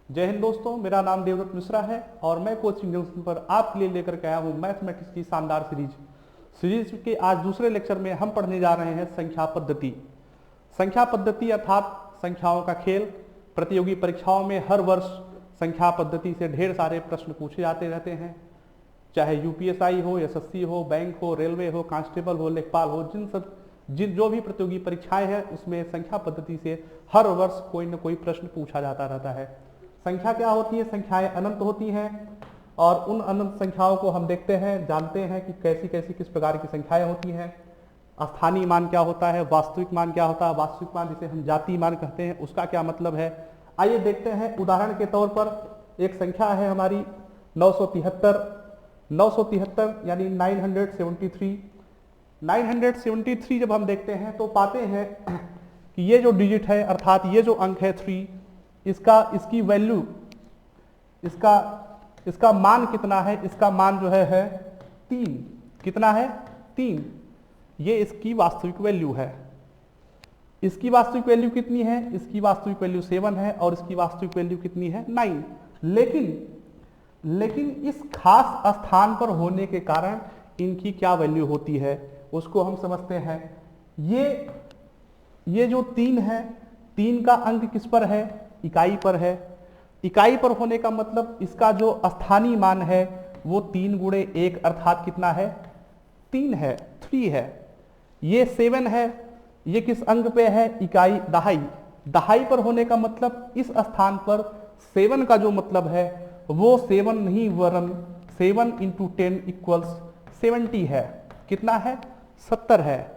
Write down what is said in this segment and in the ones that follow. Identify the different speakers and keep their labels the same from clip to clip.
Speaker 1: जय हिंद दोस्तों, मेरा नाम देवदत्त मिश्रा है और मैं कोचिंग जंक्शन पर आपके लिए लेकर के आया हूँ मैथमेटिक्स की शानदार सीरीज के आज दूसरे लेक्चर में हम पढ़ने जा रहे हैं संख्या पद्धति। संख्या पद्धति अर्थात संख्याओं का खेल। प्रतियोगी परीक्षाओं में हर वर्ष संख्या पद्धति से ढेर सारे प्रश्न पूछे जाते रहते हैं, चाहे यूपीएसआई हो, एसएससी हो, बैंक हो, रेलवे हो, कांस्टेबल हो, लेखपाल हो, जो भी प्रतियोगी परीक्षाएं हैं उसमें संख्या पद्धति से हर वर्ष कोई न कोई प्रश्न पूछा जाता रहता है। संख्या क्या होती है? संख्याएं अनंत होती हैं और उन अनंत संख्याओं को हम देखते हैं, जानते हैं कि कैसी कैसी किस प्रकार की संख्याएं होती हैं। स्थानीय मान क्या होता है, वास्तविक मान क्या होता है, वास्तविक मान जिसे हम जातीय मान कहते हैं उसका क्या मतलब है। आइए देखते हैं। उदाहरण के तौर पर एक संख्या है हमारी 973 यानी 973 जब हम देखते हैं तो पाते हैं कि ये जो डिजिट है अर्थात ये जो अंक है 3, इसकी वैल्यू, इसका मान कितना है? इसका मान जो है 3। कितना है? 3। ये इसकी वास्तविक वैल्यू है। इसकी वास्तविक वैल्यू कितनी है? इसकी वास्तविक वैल्यू 7 है और इसकी वास्तविक वैल्यू कितनी है? 9। लेकिन इस खास स्थान पर होने के कारण इनकी क्या वैल्यू होती है उसको हम समझते हैं। ये जो 3 है, 3 का अंक किस पर है? इकाई पर है। इकाई पर होने का मतलब इसका जो स्थानीय मान है वो 3 गुणे 1 अर्थात कितना है? 3 है, 3 है। ये 7 है, ये किस अंक पे है? इकाई दहाई। दहाई पर होने का मतलब इस स्थान पर 7 का जो मतलब है वो 7 नहीं वरन 7 × 10 = 70 है। कितना है? 70 है।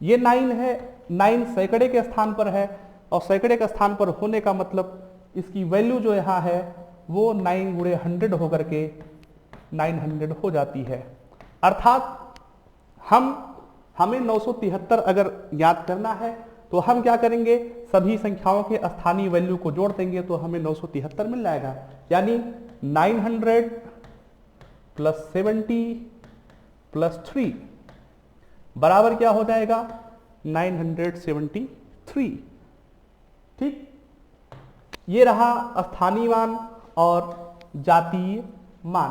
Speaker 1: ये 9 है, 9 सैकड़े के स्थान पर है और सैकड़े के स्थान पर होने का मतलब इसकी वैल्यू जो यहाँ है वो 9 × 100 होकर के 900 हो जाती है। अर्थात हमें 973 अगर याद करना है तो हम क्या करेंगे? सभी संख्याओं के स्थानीय वैल्यू को जोड़ देंगे तो हमें 973 मिल जाएगा। यानी 900 + 70 + 3 बराबर क्या हो जाएगा? 973। ठीक, ये रहा स्थानीय मान और जातीय मान।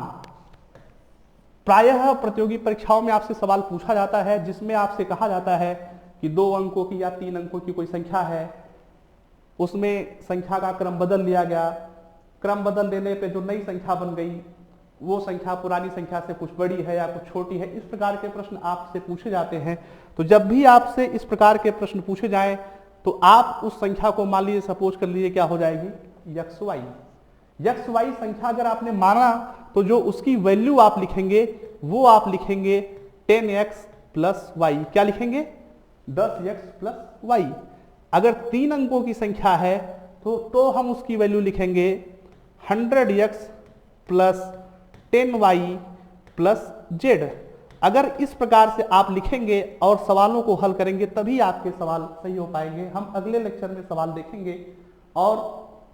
Speaker 1: प्रायः प्रतियोगी परीक्षाओं में आपसे सवाल पूछा जाता है जिसमें आपसे कहा जाता है कि 2 अंकों की या 3 अंकों की कोई संख्या है, उसमें संख्या का क्रम बदल लिया गया। क्रम बदल देने पे जो नई संख्या बन गई वो संख्या पुरानी संख्या से कुछ बड़ी है या कुछ छोटी है। इस प्रकार के प्रश्न आपसे पूछे जाते हैं। तो जब भी आपसे इस प्रकार के प्रश्न पूछे जाएं तो आप उस संख्या को मान लीजिए, सपोज कर लीजिए क्या हो जाएगी? XY संख्या अगर आपने माना तो जो उसकी वैल्यू आप लिखेंगे वो आप लिखेंगे 10x + y। क्या लिखेंगे? 10x + y। अगर 3 अंकों की संख्या है तो हम उसकी वैल्यू लिखेंगे 100x + 10y + z। अगर इस प्रकार से आप लिखेंगे और सवालों को हल करेंगे तभी आपके सवाल सही हो पाएंगे। हम अगले लेक्चर में सवाल देखेंगे और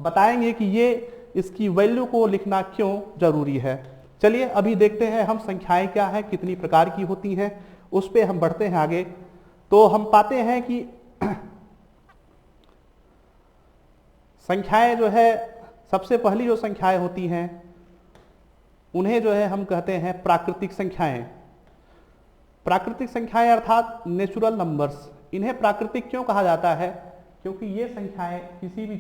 Speaker 1: बताएंगे कि ये इसकी वैल्यू को liखना क्यों जरूरी है। चलिए अभी देखते हैं हम संख्याएं क्या है, कितनी प्रकार की होती हैं, उस पर हम बढ़ते हैं आगे। तो हम पाते हैं कि संख्याएं जो है, सबसे पहली जो संख्याएं होती हैं उन्हें जो है हम कहते हैं प्राकृतिक संख्याएं। प्राकृतिक संख्याएं अर्थात नेचुरल नंबर्स। इन्हें प्राकृतिक क्यों कहा जाता है? क्योंकि ये संख्याएं किसी भी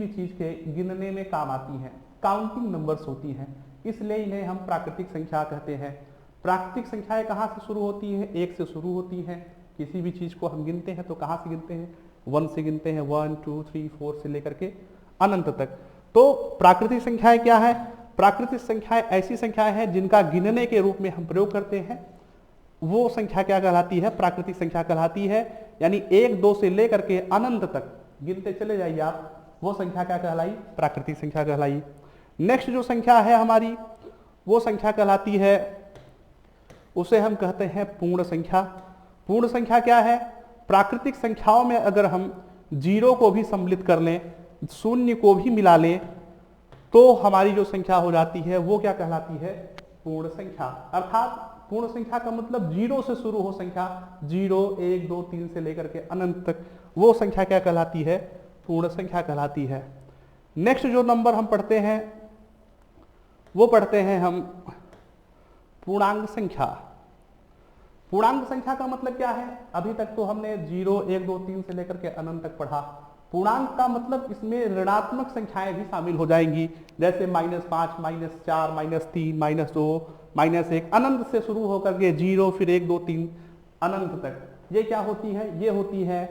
Speaker 1: चीज के गिनने में काम आती हैं, काउंटिंग नंबर्स होती हैं, इसलिए इन्हें हम प्राकृतिक संख्या कहते हैं। प्राकृतिक संख्याएं कहाँ से शुरू होती हैं? 1 से शुरू होती हैं। किसी भी चीज को हम गिनते हैं तो कहाँ से गिनते हैं? 1 से गिनते हैं। 1 2 3 4 से लेकर के अनंत तक। तो प्राकृतिक संख्याएं क्या है? प्राकृतिक संख्याएं ऐसी संख्याएं हैं जिनका गिनने के रूप में हम प्रयोग करते हैं, वो संख्या क्या कहलाती है? प्राकृतिक संख्या कहलाती है। यानी 1 2 से लेकर के अनंत तक गिनते चले जाइए आप, वो संख्या क्या कहलाई? प्राकृतिक संख्या कहलाई। नेक्स्ट जो संख्या है हमारी वो संख्या कहलाती है, उसे हम कहते हैं पूर्ण संख्या। पूर्ण संख्या क्या है? प्राकृतिक संख्याओं में अगर हम 0 को भी सम्मिलित कर लें, 0 को भी मिला लें तो हमारी जो संख्या हो जाती है वो क्या कहलाती है? पूर्ण संख्या। अर्थात पूर्ण संख्या का मतलब 0 से शुरू हो संख्या, 0 1 2 3 से लेकर के अनंत तक, वो संख्या क्या कहलाती है? पूर्ण संख्या कहलाती है। नेक्स्ट जो नंबर हम पढ़ते हैं वो पढ़ते हैं हम पूर्णांक संख्या। पूर्णांक संख्या का मतलब क्या है? अभी तक तो हमने 0, 1, 2, 3 से लेकर के अनंत तक पढ़ा। पूर्णांक का मतलब इसमें ऋणात्मक संख्याएं भी शामिल हो जाएंगी, जैसे -5, -4, -3, -2, -1, अनंत से शुरू होकर के 0, फिर 1, 2, 3 अनंत तक। ये क्या होती है? ये होती है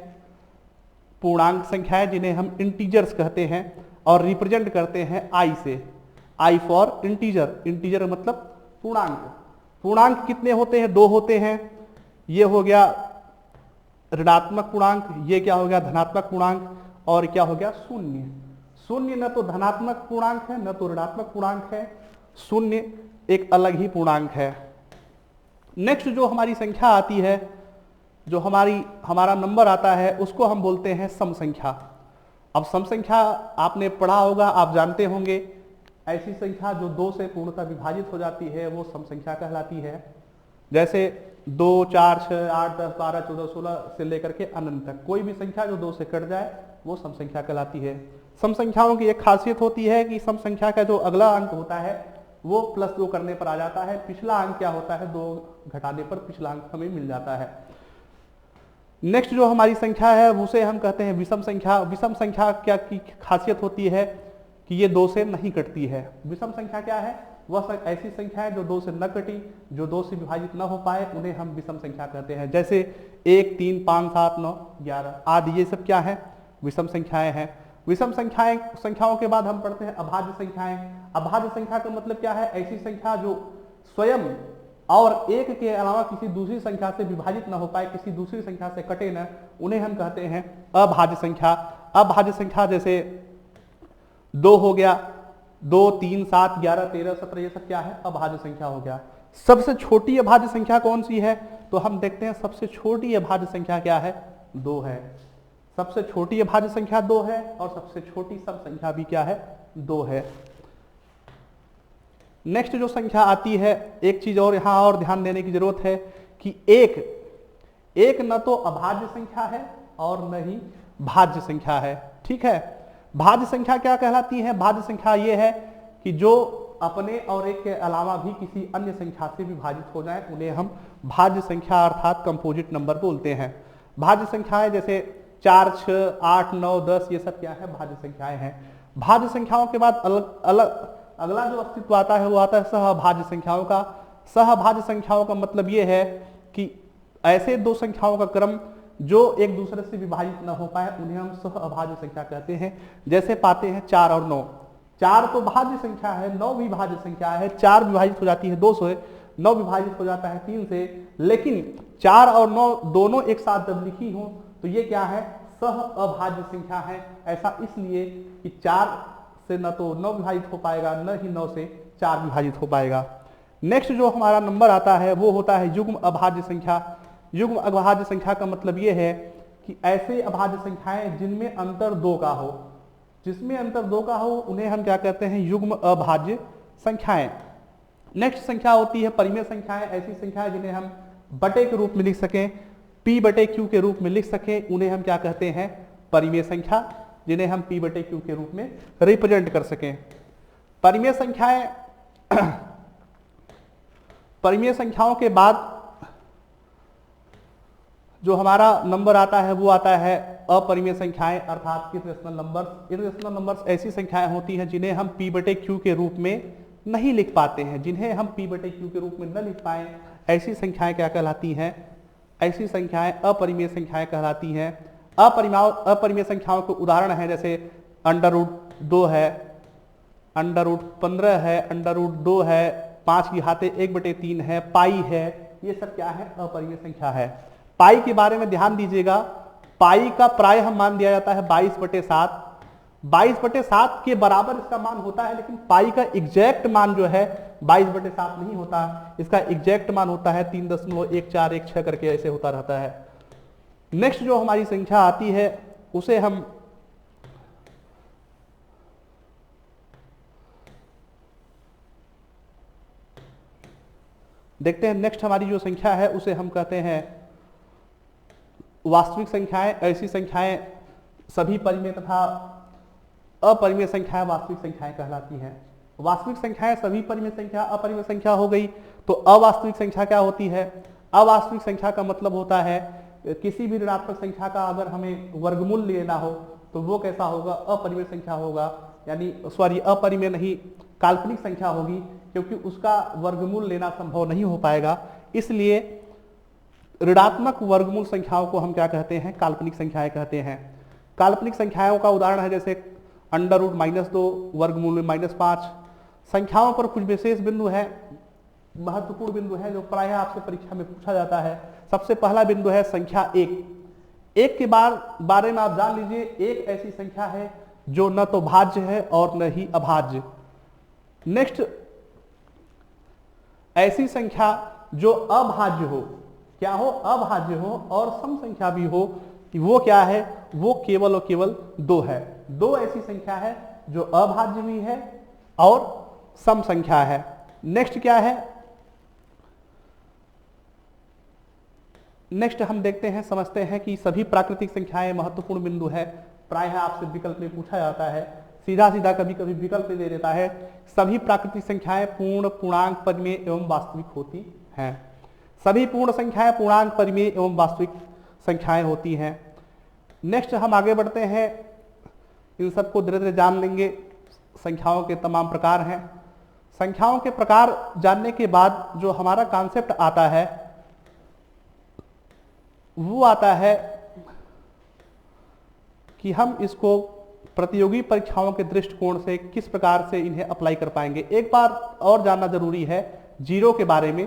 Speaker 1: पूर्णांक संख्याएं, जिन्हें हम इंटीजर्स कहते हैं और रिप्रेजेंट करते हैं आई से। I for integer. इंटीजर मतलब पूर्णांक। पूर्णांक कितने होते हैं? 2 होते हैं। ये हो गया ऋणात्मक पूर्णांक, ये क्या हो गया? धनात्मक पूर्णांक, और क्या हो गया? शून्य। शून्य न तो धनात्मक पूर्णांक है न तो ऋणात्मक पूर्णांक है, शून्य एक अलग ही पूर्णांक है। नेक्स्ट जो हमारी संख्या आती है, जो हमारा नंबर आता है, उसको हम बोलते हैं सम संख्या। अब सम संख्या आपने पढ़ा होगा, आप जानते होंगे, ऐसी संख्या जो 2 से पूर्णतः विभाजित हो जाती है वो सम संख्या कहलाती है। जैसे 2, 4, 6, 8, 10, 12, 14, 16 से लेकर के अनंत तक कोई भी संख्या जो 2 से कट जाए वो सम संख्या कहलाती है। सम संख्याओं की एक खासियत होती है कि सम संख्या का जो अगला अंक होता है वो +2 करने पर आ जाता है। पिछला अंक क्या होता है? 2 घटाने पर पिछला अंक हमें मिल जाता है। नेक्स्ट जो हमारी संख्या है उसे हम कहते हैं विषम संख्या। विषम संख्या क्या की खासियत होती है कि ये 2 से नहीं कटती है। विषम संख्या क्या है? वह ऐसी संख्या है जो 2 से न कटी, जो 2 से विभाजित न हो पाए, उन्हें हम विषम संख्या कहते हैं। जैसे 1, 3, 5, 7, 9, 11 आदि, ये सब क्या है? विषम संख्याएं हैं। विषम संख्याओं के बाद हम पढ़ते हैं अभाज्य संख्याएं। अभाज्य संख्या का मतलब क्या है? ऐसी संख्या जो स्वयं और 1 के अलावा किसी दूसरी संख्या से विभाजित न हो पाए, किसी दूसरी संख्या से कटे न, उन्हें हम कहते हैं अभाज्य संख्या। अभाज्य संख्या जैसे 2 हो गया, 2, 3, 7, 11, 13, 17, ये सब क्या है? अभाज्य संख्या हो गया। सबसे छोटी अभाज्य संख्या कौन सी है? तो हम देखते हैं सबसे छोटी अभाज्य संख्या क्या है? 2 है। सबसे छोटी अभाज्य संख्या 2 है और सबसे छोटी सम संख्या भी क्या है? 2 है। नेक्स्ट जो संख्या आती है, एक चीज और यहां और ध्यान देने की जरूरत है कि एक न तो अभाज्य संख्या है और न ही भाज्य संख्या है। ठीक है, भाज्य संख्या क्या कहलाती है? भाज्य संख्या ये है कि जो अपने और 1 के अलावा भी किसी अन्य संख्या से विभाजित हो जाए, उन्हें हम भाज्य संख्या अर्थात कंपोजिट नंबर बोलते हैं। भाज्य संख्याएं जैसे 4, 6, 8, 9, 10, ये सब क्या है? भाज्य संख्याएं हैं। भाज्य संख्याओं के बाद अगला जो अस्तित्व आता है वो आता है सहभाज्य संख्याओं का। सहभाज्य संख्याओं का मतलब ये है कि ऐसे 2 संख्याओं का क्रम जो एक दूसरे से विभाजित न हो पाए, उन्हें हम सहअभाज्य संख्या कहते हैं। जैसे पाते हैं 4 और 9। 4 तो भाज्य संख्या है, 9 भी भाज्य संख्या है। 4 विभाजित हो जाती है 2 से, 9 विभाजित हो जाता है 3 से, लेकिन 4 और 9 दोनों एक साथ जब लिखी हो तो ये क्या है? सहअभाज्य संख्या है। ऐसा इसलिए कि 4 से न तो 9 विभाजित हो पाएगा, न ही 9 से 4 विभाजित हो पाएगा। नेक्स्ट जो हमारा नंबर आता है वो होता है युग्म अभाज्य संख्या। युग्म अभाज्य संख्या का मतलब ये है कि ऐसे अभाज्य संख्याएं जिनमें अंतर 2 का हो, जिसमें अंतर 2 का हो, उन्हें हम क्या कहते हैं? युग्म अभाज्य संख्याएं। नेक्स्ट संख्या होती है परिमेय संख्याएं। ऐसी संख्याएं जिन्हें हम बटे के रूप में लिख सकें, P/Q के रूप में लिख सकें, उन्हें हम क्या कहते हैं? परिमेय संख्या, जिन्हें हम P/Q के रूप में रिप्रेजेंट कर सकें। परिमेय संख्याएं परिमेय संख्याओं के बाद जो हमारा नंबर आता है वो आता है अपरिमेय संख्याएं अर्थात इर्रेशनल नंबर्स। इर्रेशनल नंबर्स ऐसी संख्याएं होती हैं जिन्हें हम P/Q के रूप में नहीं लिख पाते हैं। जिन्हें हम P/Q के रूप में न लिख पाए, ऐसी संख्याएं क्या कहलाती हैं? ऐसी संख्याएं अपरिमेय संख्याएं कहलाती हैं। अपरिमेय संख्याओं के उदाहरण है जैसे √2 है, √15 है, √2 है, 5 की घाते 1/3 है, पाई है। ये सब क्या है? अपरिमेय संख्या है। पाई के बारे में ध्यान दीजिएगा। पाई का प्राय हम मान दिया जाता है 22/7। 22/7 के बराबर इसका मान होता है, लेकिन पाई का एग्जैक्ट मान जो है 22/7 नहीं होता। इसका एग्जैक्ट मान होता है 3.1416 करके ऐसे होता रहता है। नेक्स्ट जो हमारी संख्या आती है उसे हम देखते हैं। नेक्स्ट हमारी जो संख्या है उसे हम कहते हैं वास्तविक संख्याएं। ऐसी संख्याएं सभी परिमेय तथा अपरिमेय संख्याएं वास्तविक संख्याएं कहलाती हैं। वास्तविक संख्याएं सभी परिमेय संख्या अपरिमेय संख्या हो गई। तो अवास्तविक संख्या क्या होती है? अवास्तविक संख्या का मतलब होता है किसी भी ऋणात्मक संख्या का अगर हमें वर्गमूल लेना हो तो वो कैसा होगा? अपरिमेय संख्या होगा, यानी सॉरी अपरिमेय नहीं, काल्पनिक संख्या होगी, क्योंकि उसका वर्गमूल लेना संभव नहीं हो पाएगा। इसलिए ऋणात्मक वर्गमूल संख्याओं को हम क्या कहते हैं? काल्पनिक संख्याएं कहते हैं। काल्पनिक संख्याओं का उदाहरण है जैसे √-2, वर्गमूल में -5। संख्याओं पर कुछ विशेष बिंदु है, महत्वपूर्ण बिंदु है जो प्रायः आपसे परीक्षा में पूछा जाता है। सबसे पहला बिंदु है संख्या 1। 1 के बारे में आप जान लीजिए, 1 ऐसी संख्या है जो न तो भाज्य है और न ही अभाज्य। नेक्स्ट, ऐसी संख्या जो अभाज्य हो, क्या हो? अभाज्य हो और सम संख्या भी हो, कि वो क्या है? वो केवल और केवल 2 है। 2 ऐसी संख्या है जो अभाज्य भी है और सम संख्या है। नेक्स्ट क्या है? नेक्स्ट हम देखते हैं, समझते हैं कि सभी प्राकृतिक संख्याएं महत्वपूर्ण बिंदु है। प्रायः आपसे विकल्प में पूछा जाता है, सीधा सीधा कभी कभी विकल्प में दे देता है। सभी प्राकृतिक संख्याएं पूर्ण, पूर्णांक, परिमेय एवं वास्तविक होती हैं। सभी पूर्ण संख्याएं पूर्णांक, परिमेय एवं वास्तविक संख्याएं होती हैं। नेक्स्ट हम आगे बढ़ते हैं, इन सबको धीरे धीरे जान लेंगे। संख्याओं के तमाम प्रकार हैं। संख्याओं के प्रकार जानने के बाद जो हमारा कॉन्सेप्ट आता है वो आता है कि हम इसको प्रतियोगी परीक्षाओं के दृष्टिकोण से किस प्रकार से इन्हें अप्लाई कर पाएंगे। एक बार और जानना जरूरी है जीरो के बारे में।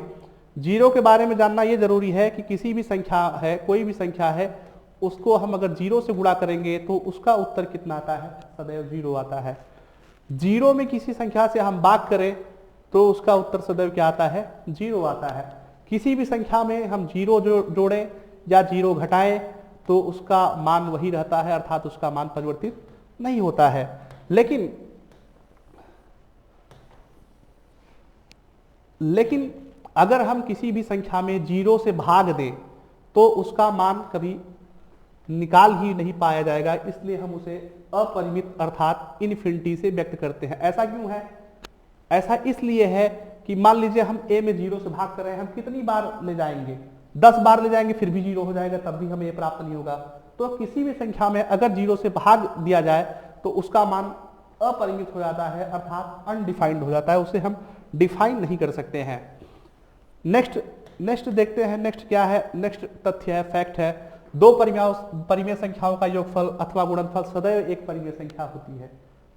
Speaker 1: जीरो के बारे में जानना यह जरूरी है कि किसी भी संख्या है, कोई भी संख्या है, उसको हम अगर 0 से गुणा करेंगे तो उसका उत्तर कितना आता है? सदैव 0 आता है। 0 में किसी संख्या से हम भाग करें तो उसका उत्तर सदैव क्या आता है? 0 आता है। किसी भी संख्या में हम 0 जोड़ें या 0 घटाएं तो उसका मान वही रहता है, अर्थात उसका मान परिवर्तित नहीं होता है। लेकिन अगर हम किसी भी संख्या में 0 से भाग दें तो उसका मान कभी निकाल ही नहीं पाया जाएगा, इसलिए हम उसे अपरिमित अर्थात इन्फिनिटी से व्यक्त करते हैं। ऐसा क्यों है? ऐसा इसलिए है कि मान लीजिए हम a में 0 से भाग कर रहे हैं, हम कितनी बार ले जाएंगे? 10 बार ले जाएंगे फिर भी 0 हो जाएगा, तब भी हमें a प्राप्त नहीं होगा। तो किसी भी संख्या में अगर 0 से भाग दिया जाए तो उसका मान अपरिमित हो जाता है, अर्थात अनडिफाइंड हो जाता है, उसे हम डिफाइन नहीं कर सकते हैं। नेक्स्ट देखते हैं, नेक्स्ट क्या है? नेक्स्ट तथ्य है, फैक्ट है, 2 परिमेय संख्याओं का योगफल अथवा गुणनफल सदैव एक परिमेय संख्या होती है।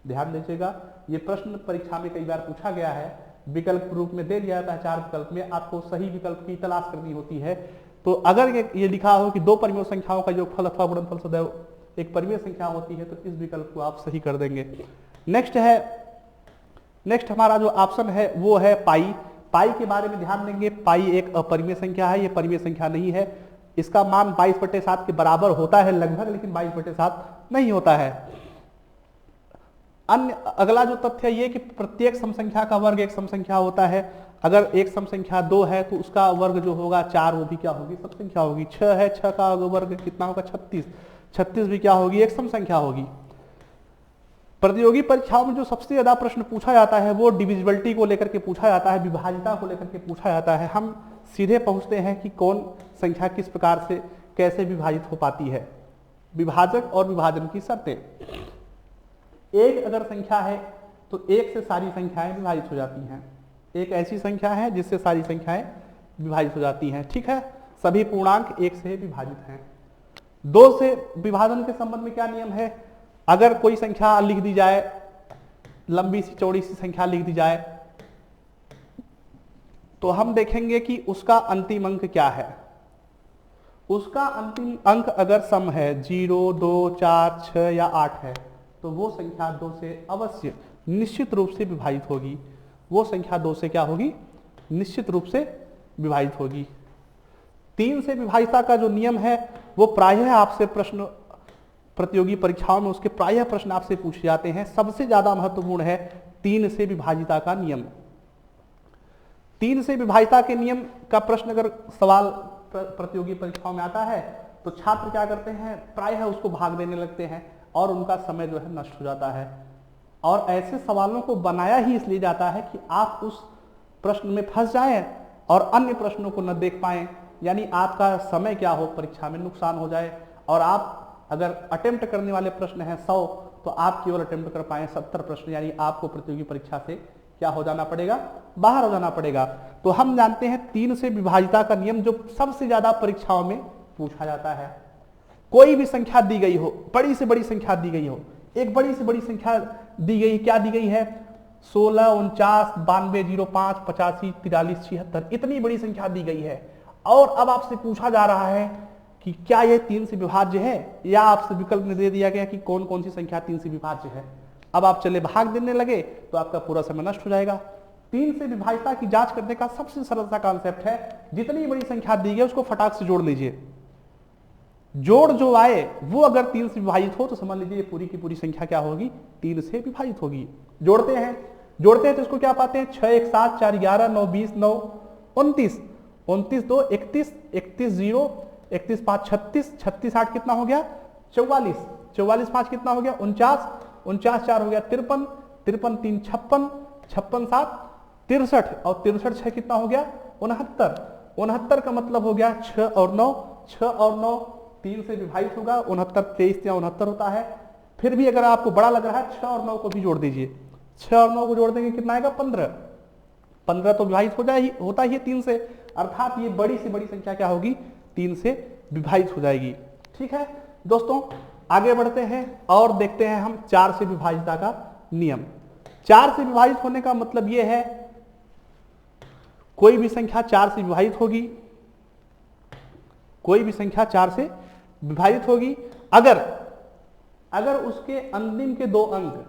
Speaker 1: ध्यान दीजिएगा, ये प्रश्न परीक्षा में कई बार पूछा गया है, विकल्प रूप में दे दिया जाता है। 4 विकल्प में आपको सही विकल्प की तलाश करनी होती है। तो अगर ये लिखा हो कि 2 परिमेय संख्याओं का योगफल अथवा गुणनफल सदैव एक परिमेय संख्या होती है तो इस विकल्प को आप सही कर देंगे। नेक्स्ट हमारा जो ऑप्शन है वो है पाई। पाई के बारे में ध्यान देंगे, पाई एक अपरिमेय संख्या है, ये परिमेय संख्या नहीं है। इसका मान 22/7 के बराबर होता है लगभग, लेकिन 22/7 नहीं होता है। अगला जो तथ्य ये कि प्रत्येक सम संख्या का वर्ग एक सम संख्या होता है। अगर एक सम संख्या 2 है तो उसका वर्ग जो होगा 4, वो भी क्या होगी? सम संख्या होगी। 6 है, 6 का वर्ग कितना होगा? 36। 36 भी क्या होगी? एक सम संख्या होगी। प्रतियोगी परीक्षाओं में जो सबसे ज्यादा प्रश्न पूछा जाता है वो डिविजिबिलिटी को लेकर के पूछा जाता है, विभाज्यता को लेकर के पूछा जाता है। हम सीधे पहुंचते हैं कि कौन संख्या किस प्रकार से कैसे विभाजित हो पाती है। विभाजक और विभाजन की शर्तें। एक अगर संख्या है तो 1 से सारी संख्याएं विभाजित हो जाती हैं। एक ऐसी संख्या है जिससे सारी संख्याएं विभाजित हो जाती हैं। ठीक है, सभी पूर्णांक 1 से विभाजित हैं। 2 से विभाजन के संबंध में क्या नियम है? अगर कोई संख्या लिख दी जाए, लंबी सी चौड़ी सी संख्या लिख दी जाए, तो हम देखेंगे कि उसका अंतिम अंक क्या है। उसका अंतिम अंक अगर सम है 0, 2, 4, 6 या 8 है तो वो संख्या 2 से अवश्य निश्चित रूप से विभाजित होगी। वो संख्या 2 से क्या होगी? निश्चित रूप से विभाजित होगी। 3 से विभाजिता का जो नियम है वो प्रायः आपसे प्रश्न प्रतियोगी परीक्षाओं में उसके प्रायः प्रश्न आपसे पूछे जाते हैं। सबसे ज्यादा महत्वपूर्ण है 3 से विभाजिता का नियम। 3 से विभाजिता के नियम का प्रश्न अगर सवाल प्रतियोगी परीक्षाओं में आता है तो छात्र क्या करते हैं? प्रायः उसको भाग देने लगते हैं और उनका समय जो है नष्ट हो जाता है। और ऐसे सवालों को बनाया ही इसलिए जाता है कि आप उस प्रश्न में फंस जाएं और अन्य प्रश्नों को न देख पाएं, यानी आपका समय क्या हो, परीक्षा में नुकसान हो जाए। और आप अगर अटेम्प्ट करने वाले प्रश्न हैं 100, तो आप केवल अटेम्प्ट कर पाए 70 प्रश्न, यानी आपको प्रतियोगी परीक्षा से क्या हो जाना पड़ेगा, बाहर हो जाना पड़ेगा। तो हम जानते हैं 3 से विभाजिता का नियम जो सबसे ज्यादा परीक्षाओं में पूछा जाता है। कोई भी संख्या दी गई हो, बड़ी से बड़ी संख्या दी गई हो, एक बड़ी से बड़ी संख्या दी गई, क्या दी गई है, 16, 49, 92, 05, 85, 43, 76, इतनी बड़ी संख्या दी गई है। और अब आपसे पूछा जा रहा है कि क्या यह 3 से विभाज्य है, या आपसे विकल्प में दे दिया गया कि कौन कौन सी संख्या 3 से विभाज्य है। अब आप चले भाग देने लगे तो आपका पूरा समय नष्ट हो जाएगा। 3 से विभाज्यता की जांच करने का सबसे सरल सा कॉन्सेप्ट है, जितनी बड़ी संख्या दी गई उसको फटाक से जोड़ लीजिए। जोड़ जो आए वो अगर 3 से विभाजित हो तो समझ लीजिए पूरी की पूरी संख्या क्या होगी, 3 से विभाजित होगी। जोड़ते हैं तो इसको क्या पाते हैं, 6, 1, 7, 4, 11, 9, 20, 9, 29, 29, 2, 31, 31, 0, 31, 5, 36, 36, 8 कितना हो गया, 44, 44, 5 कितना हो गया, 49, 49, 4 हो गया 53, 53, 3, 56, 56, 7, 63, और 63, 6 कितना हो गया, 69, 69 का मतलब हो गया 6 और 9, 6 और 9 3 से विभाजित होगा, 69, 23 या 69 होता है। फिर भी अगर आपको बड़ा लग रहा है 6 और 9 को भी जोड़ दीजिए, 6 और 9 को जोड़ देंगे कितना आएगा, 15, 15 तो विभाजित होता ही है 3 से, अर्थात ये बड़ी से बड़ी संख्या क्या होगी, 3 से विभाजित हो जाएगी। ठीक है दोस्तों, आगे बढ़ते हैं और देखते हैं हम 4 से विभाजितता का नियम। 4 से विभाजित होने का मतलब यह है कोई भी संख्या 4 से विभाजित होगी, कोई भी संख्या 4 से विभाजित होगी अगर उसके अंतिम के 2 अंक,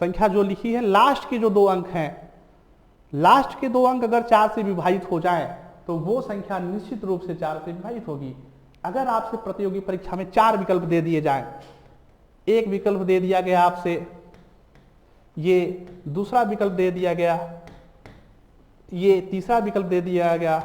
Speaker 1: संख्या जो लिखी है लास्ट के जो 2 अंक हैं, लास्ट के 2 अंक अगर 4 से विभाजित हो जाए तो वो संख्या निश्चित रूप से 4 से विभाजित होगी। अगर आपसे प्रतियोगी परीक्षा में 4 विकल्प दे दिए जाएं, एक विकल्प दे दिया गया आपसे, ये दूसरा विकल्प दे दिया गया, ये तीसरा विकल्प दे दिया गया,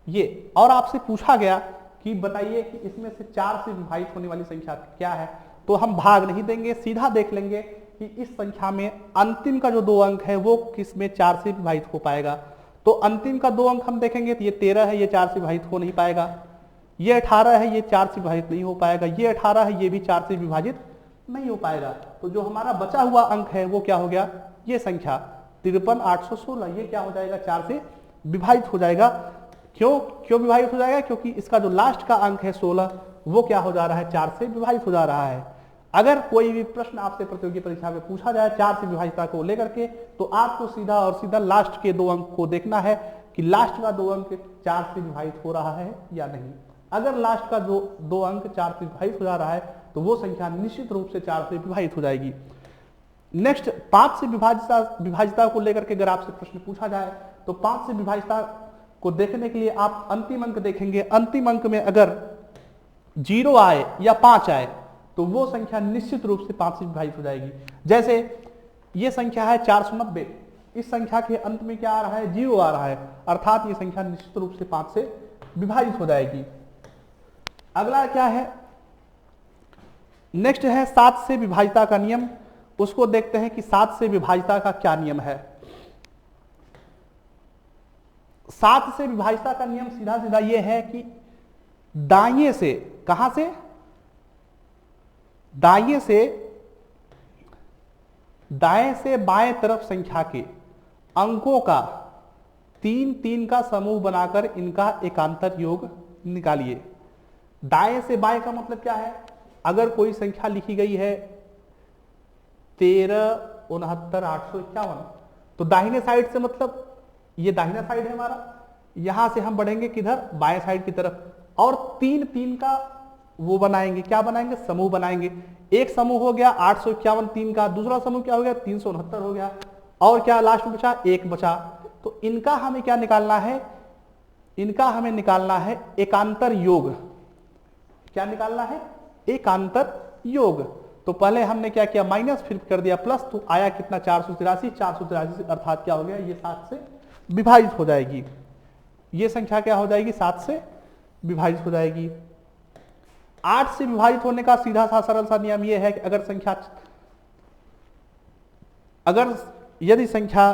Speaker 1: ये, और आपसे पूछा गया कि बताइए कि इसमें से 4 से विभाजित होने वाली संख्या क्या है, तो हम भाग नहीं देंगे, सीधा देख लेंगे कि इस संख्या में अंतिम का जो 2 अंक है वो किस में 4 से विभाजित हो पाएगा। तो अंतिम का 2 अंक हम देखेंगे तो ये 13 है, ये 4 से विभाजित हो नहीं पाएगा, ये 18 है, ये 4 से विभाजित नहीं हो पाएगा, ये 18 है, ये भी 4 से विभाजित नहीं हो पाएगा। तो जो हमारा बचा हुआ अंक है वो क्या हो गया, ये संख्या 53,816, ये क्या हो जाएगा, 4 से विभाजित हो जाएगा। क्यों विभाजित हो जाएगा, क्योंकि इसका जो लास्ट का अंक है 16 वो क्या हो जा रहा है, 4 से विभाजित हो जा रहा है। अगर कोई भी प्रश्न आपसे प्रतियोगी परीक्षा में पूछा जाए 4 से विभाजितता को लेकर के, तो आपको सीधा और सीधा लास्ट के 2 अंक को देखना है कि लास्ट का 2 अंक 4 से विभाजित हो रहा है या नहीं। अगर लास्ट का जो 2 अंक 4 से विभाजित हो जा रहा है तो वो संख्या निश्चित रूप से 4 से विभाजित हो जाएगी। नेक्स्ट 5 से विभाजितता को लेकर के अगर आपसे प्रश्न पूछा जाए तो 5 से विभाजितता को देखने के लिए आप अंतिम अंक देखेंगे, अंतिम अंक में अगर 0 आए या 5 आए तो वो संख्या निश्चित रूप से 5 से विभाजित हो जाएगी। जैसे ये संख्या है 490, इस संख्या के अंत में क्या आ रहा है, 0 आ रहा है, अर्थात ये संख्या निश्चित रूप से 5 से विभाजित हो जाएगी। अगला क्या है, नेक्स्ट है 7 से विभाजितता का नियम। उसको देखते हैं कि 7 से विभाजितता का क्या नियम है। 7 से विभाजितता का नियम सीधा सीधा ये है कि दाएं से, कहां से, दाएं से बाएं तरफ संख्या के अंकों का 3 का समूह बनाकर इनका एकांतर योग निकालिए। दाएं से बाएं का मतलब क्या है, अगर कोई संख्या लिखी गई है 13, 69, 851, तो दाहिने साइड से मतलब ये दाहिना साइड है हमारा, यहां से हम बढ़ेंगे किधर, बाएं साइड की तरफ, और 3 का वो बनाएंगे, क्या बनाएंगे, समूह बनाएंगे। एक समूह हो गया 851 3 का, दूसरा समूह क्या हो गया 369 हो गया, और क्या लास्ट में बचा, 1 बचा। तो इनका हमें क्या निकालना है, इनका हमें निकालना है एकांतर योग। क्या निकालना है, एकांतर योग। तो पहले हमने क्या किया, माइनस, फिर कर दिया प्लस, तो आया कितना 483 अर्थात क्या हो गया, ये 7 से विभाजित हो जाएगी। ये संख्या क्या हो जाएगी, 7 से विभाजित हो जाएगी। 8 से विभाजित होने का सीधा सा सरल सा नियम यह है कि यदि संख्या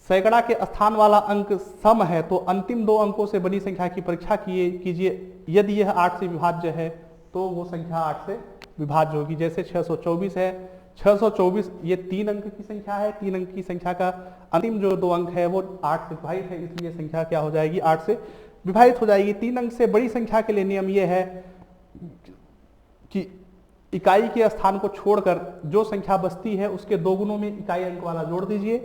Speaker 1: सैकड़ा के स्थान वाला अंक सम है तो अंतिम 2 अंकों से बड़ी संख्या की परीक्षा कीजिए। यदि यह 8 से विभाज्य है तो वो संख्या 8 से विभाज्य होगी। जैसे 624 है, 624 ये 3 अंक की संख्या है, 3 अंक की संख्या का अंतिम जो 2 अंक है वो 8 से विभाजित है, इसलिए संख्या क्या हो जाएगी, 8 से विभाजित हो जाएगी। 3 अंक से बड़ी संख्या के लिए नियम यह है कि इकाई के स्थान को छोड़कर जो संख्या बचती है उसके 2 गुणों में इकाई अंक वाला जोड़ दीजिए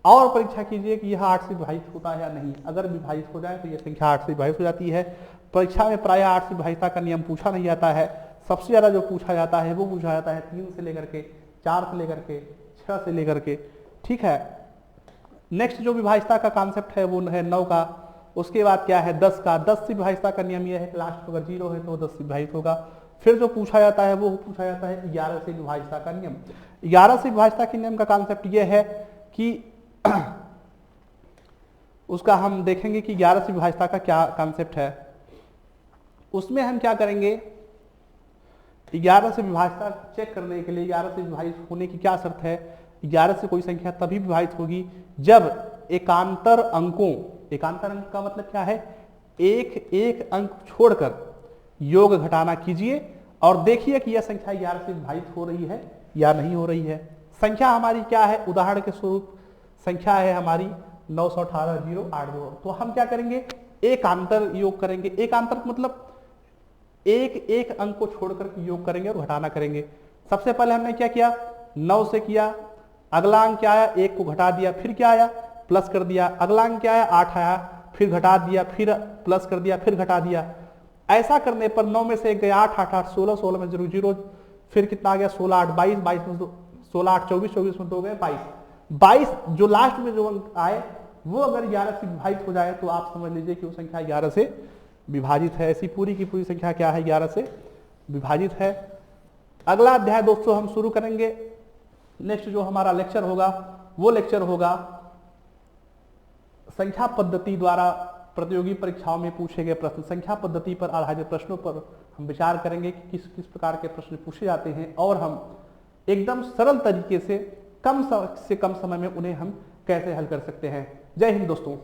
Speaker 1: और परीक्षा कीजिए कि यह 8 से विभाजित होता है या नहीं। अगर विभाजित हो जाए तो यह संख्या 8 से विभाजित हो जाती है। परीक्षा में प्रायः 8 से विभाजितता का नियम पूछा नहीं जाता है। सबसे ज्यादा जो पूछा जाता है वो पूछा जाता है 3 से लेकर के 4 से लेकर के 6 से लेकर के, ठीक है। नेक्स्ट जो विभाजितता का कॉन्सेप्ट है वो है 9 का। उसके बाद क्या है 10 का। 10 से विभाजितता का नियम यह है कि लास्ट अगर 0 है तो 10 से विभाजित होगा। फिर जो पूछा जाता है वो पूछा जाता है 11 से विभाजितता का नियम। 11 से विभाजितता के नियम का कॉन्सेप्ट यह है कि उसका हम देखेंगे कि 11 से विभाजितता का क्या कॉन्सेप्ट है। उसमें हम क्या करेंगे, 11 से विभाजितता चेक करने के लिए 11 से विभाजित होने की क्या शर्त है। 11 से कोई संख्या तभी विभाजित होगी जब एकांतर अंकों, एकांतर अंक का मतलब क्या है, एक अंक छोड़कर योग घटाना कीजिए और देखिए कि यह संख्या 11 से विभाजित हो रही है या नहीं हो रही है। संख्या हमारी क्या है, उदाहरण के स्वरूप संख्या है हमारी 918,082। तो हम क्या करेंगे, एकांतर योग करेंगे। एकांतर मतलब एक अंक को छोड़कर योग करेंगे और घटाना करेंगे। सबसे पहले हमने क्या किया, 9 से किया, अगला अंक क्या आया, 1 को घटा दिया, फिर क्या आया, प्लस कर दिया। अगला अंक क्या आया, 8 आया, फिर घटा दिया, फिर प्लस कर दिया, फिर घटा दिया। ऐसा करने पर 9 में से 1 गया, 8 8 8 16, 16 में 0 0, फिर कितना आ गया 16 8 22, 22 में 16 8 24, 24 में 2 गए 22, 22 जो लास्ट में जो अंक आए वो अगर 11 से विभाजित हो जाए तो आप समझ लीजिए कि वो संख्या 11 से विभाजित है। ऐसी पूरी की पूरी संख्या क्या है, 11 से विभाजित है। अगला अध्याय दोस्तों हम शुरू करेंगे। नेक्स्ट जो हमारा लेक्चर होगा वो लेक्चर होगा संख्या पद्धति द्वारा प्रतियोगी परीक्षाओं में पूछे गए प्रश्न। संख्या पद्धति पर आधारित प्रश्नों पर हम विचार करेंगे कि किस किस प्रकार के प्रश्न पूछे जाते हैं और हम एकदम सरल तरीके से कम समय में उन्हें हम कैसे हल कर सकते हैं। जय हिंद दोस्तों।